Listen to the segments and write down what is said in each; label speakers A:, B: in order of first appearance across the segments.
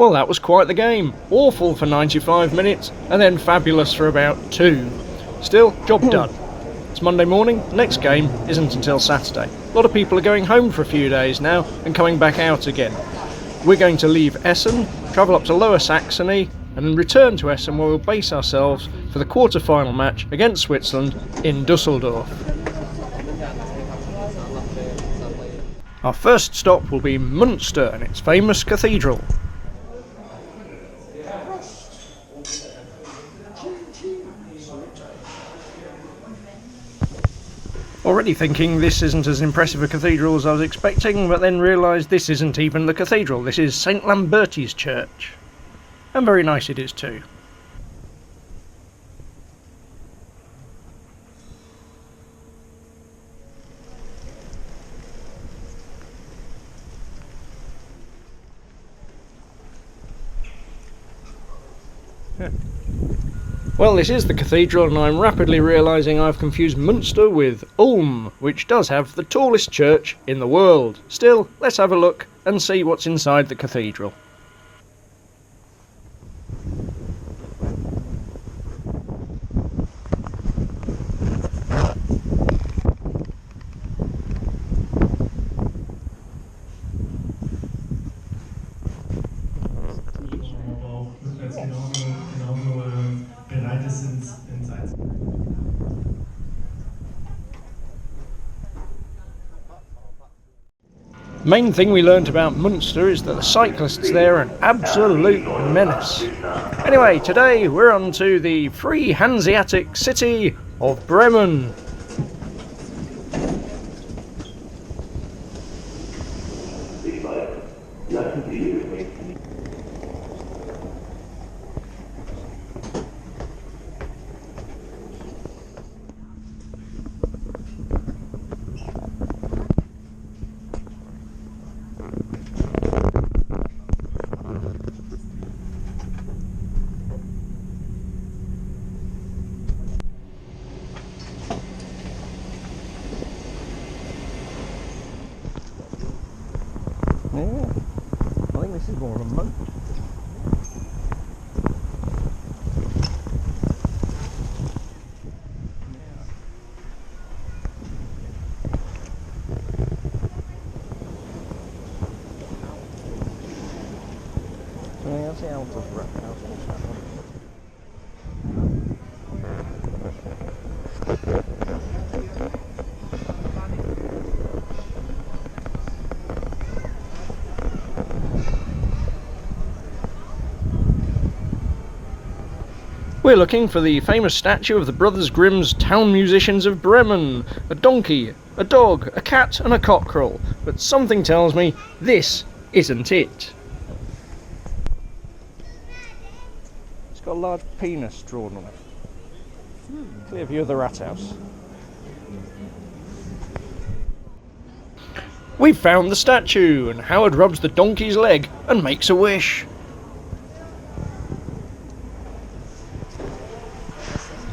A: Well, that was quite the game. Awful for 95 minutes, and then fabulous for about 2. Still, job done. It's Monday morning, next game isn't until Saturday. A lot of people are going home for a few days now and coming back out again. We're going to leave Essen, travel up to Lower Saxony, and then return to Essen where we'll base ourselves for the quarter-final match against Switzerland in Dusseldorf. Our first stop will be Münster and its famous cathedral. Already thinking this isn't as impressive a cathedral as I was expecting, but then realised this isn't even the cathedral, this is St Lamberti's Church. And very nice it is too. Well, this is the cathedral, and I'm rapidly realising I've confused Münster with Ulm, which does have the tallest church in the world. Still, let's have a look and see what's inside the cathedral. Main thing we learnt about Münster is that the cyclists there are an absolute menace. Anyway, today we're on to the free Hanseatic city of Bremen. Yeah, I think this is more of a moat. Yeah, that's the Altus wrap house. What's that one? We're looking for the famous statue of the Brothers Grimm's town musicians of Bremen. A donkey, a dog, a cat and a cockerel. But something tells me this isn't it. It's got a large penis drawn on it. Clear view of the rat house. We've found the statue, and Howard rubs the donkey's leg and makes a wish.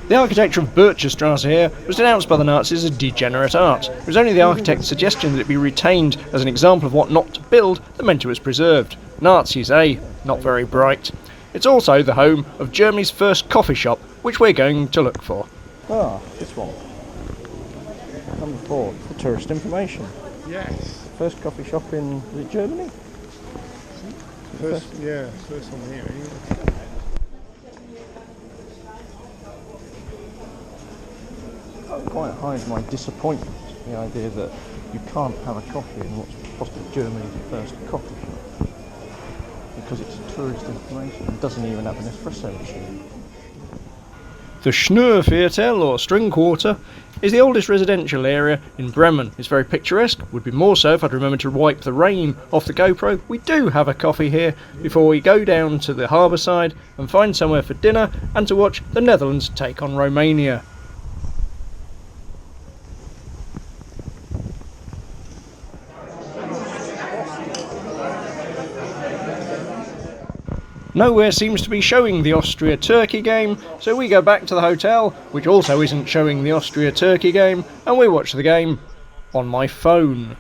A: The architecture of Bircherstrasse here was denounced by the Nazis as degenerate art. It was only the architect's suggestion that it be retained as an example of what not to build that meant it was preserved. Nazis, eh? Not very bright. It's also the home of Germany's first coffee shop, which we're going to look for. Ah, this one. Number 4, for tourist information.
B: Yes.
A: First coffee shop in Germany?
B: First one here anyway.
A: I can't quite hide my disappointment, the idea that you can't have a coffee in what's possibly Germany's first coffee shop. Because it's tourist information and doesn't even have an espresso machine. The Schnürviertel, or String Quarter, is the oldest residential area in Bremen. It's very picturesque, would be more so if I'd remembered to wipe the rain off the GoPro. We do have a coffee here before we go down to the harbour side and find somewhere for dinner and to watch the Netherlands take on Romania. Nowhere seems to be showing the Austria-Turkey game, so we go back to the hotel, which also isn't showing the Austria-Turkey game, and we watch the game on my phone.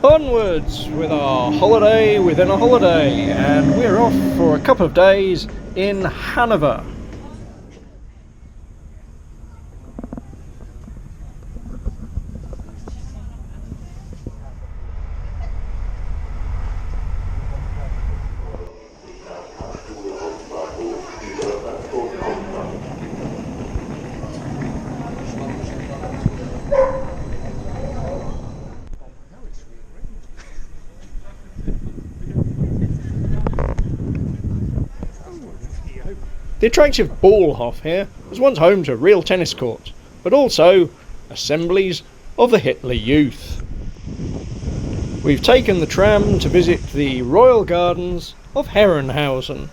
A: Onwards with our holiday within a holiday, and we're off for a couple of days in Hanover. The attractive Ballhof here was once home to real tennis courts, but also assemblies of the Hitler Youth. We've taken the tram to visit the Royal Gardens of Herrenhausen.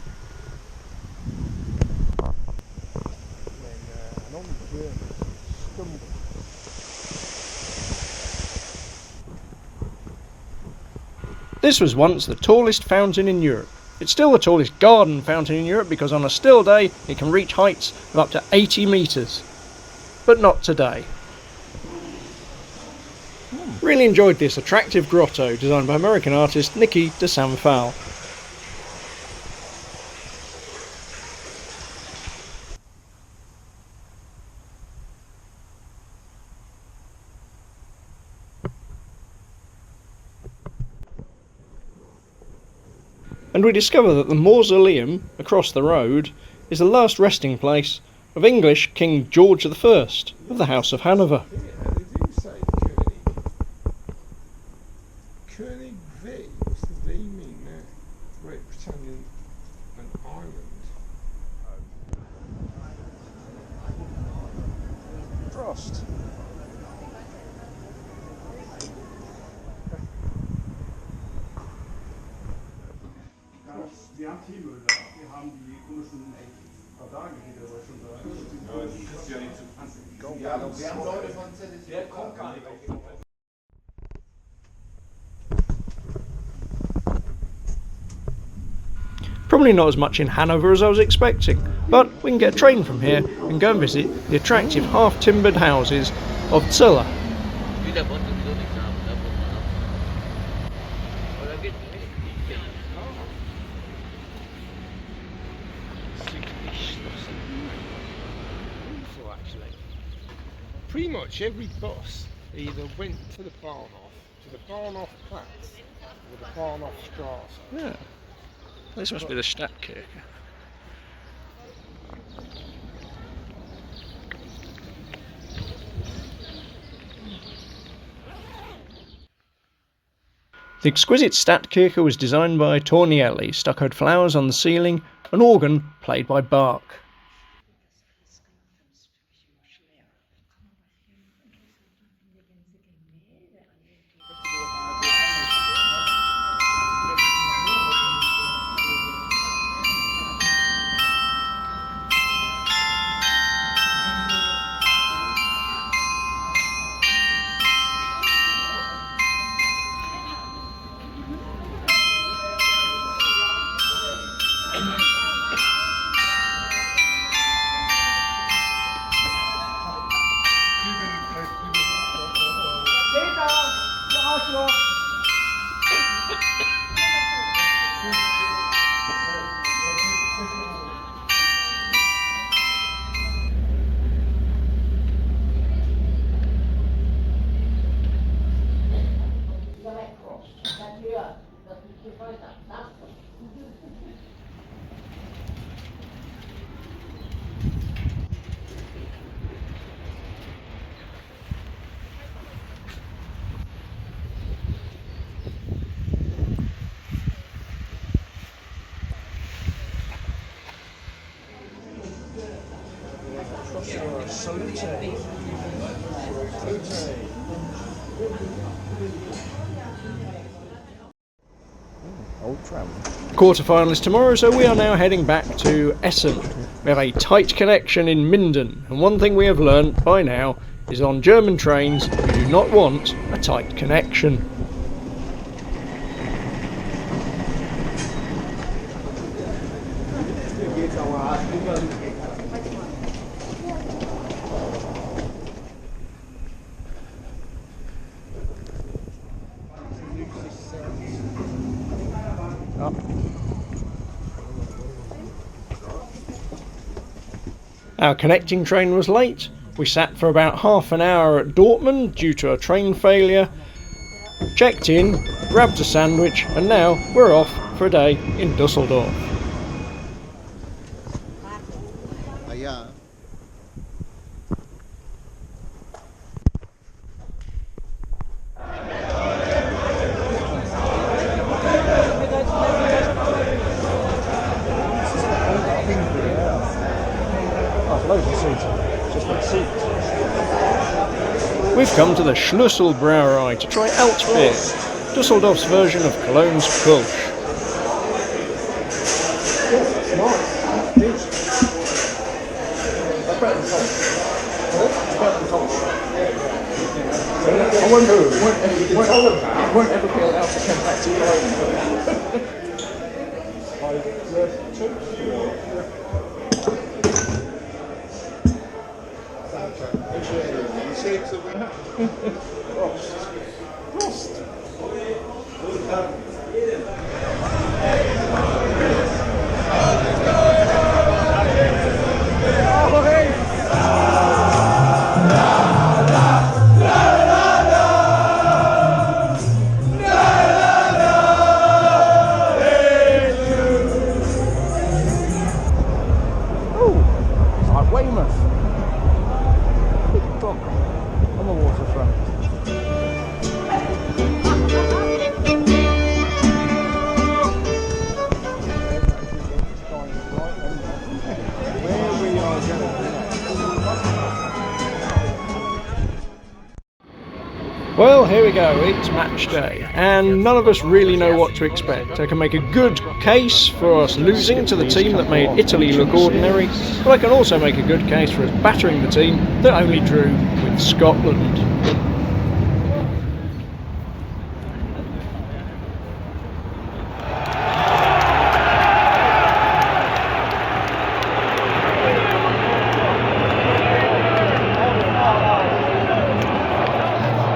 A: This was once the tallest fountain in Europe. It's still the tallest garden fountain in Europe because on a still day it can reach heights of up to 80 metres. But not today. Really enjoyed this attractive grotto designed by American artist Nicky de Saint-Phal. And we discover that the mausoleum across the road is the last resting place of English King George I of the House of Hanover.
B: Yeah, they do say König V. What's the V mean there? Great Britannia and Ireland.
A: Frost.
C: Wir haben Teemüll da. Wir haben die komischen Verlage, die da schon da sind. Ja, das ist ja nicht zu fassen. Ja, wir haben Leute von ZDC. Der kommt gar nicht auf jeden Fall.
A: Probably not as much in Hanover as I was expecting, but we can get a train from here and go and visit the attractive half-timbered houses of Celle.
B: Pretty much every bus either went to the Bahnhof Platz, or the Bahnhof Straße.
A: Yeah. This must be the Stadtkirche. The exquisite Stadtkirche was designed by Tornielli, stuccoed flowers on the ceiling, an organ played by Bach. Old tram. Quarterfinal is tomorrow, so we are now heading back to Essen. We have a tight connection in Minden, and one thing we have learnt by now is on German trains you do not want a tight connection. Up. Our connecting train was late. We sat for about half an hour at Dortmund due to a train failure, checked in, grabbed a sandwich, and now we're off for a day in Dusseldorf. We've come to the Schlüssel Brauerei to try Altbier, Dusseldorf's version of Cologne's Kölsch. I won't ever be allowed to come back to Cologne. On the waterfront. Well, here we go, it's match day, and none of us really know what to expect. I can make a good case for us losing to the team that made Italy look ordinary, but I can also make a good case for us battering the team that only drew with Scotland.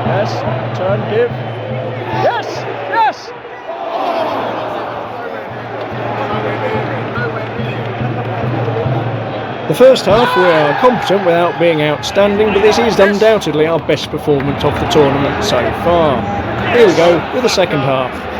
A: Yes, turn, give. Yes! Yes! The first half we are competent without being outstanding, but this is undoubtedly our best performance of the tournament so far. Here we go with the second half.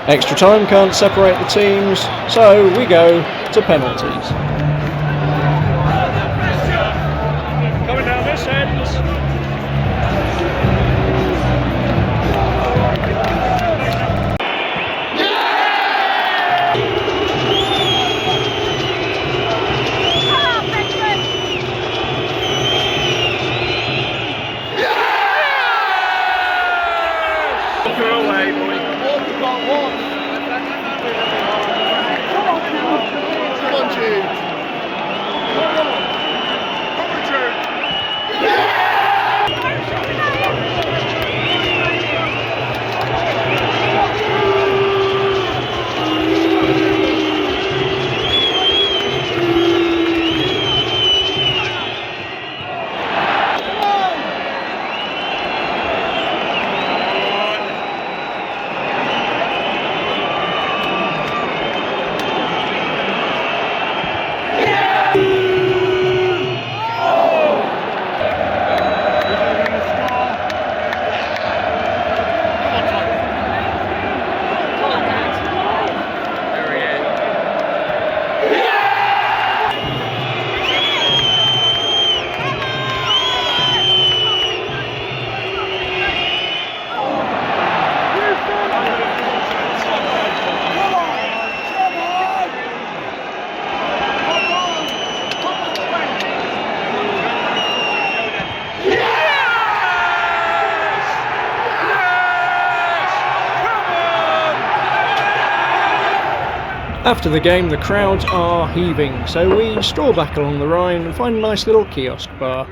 A: Extra time can't separate the teams, so we go to penalties. Coming down this end.
D: After the game, the crowds are heaving, so we stroll back along the Rhine and find a nice little kiosk bar.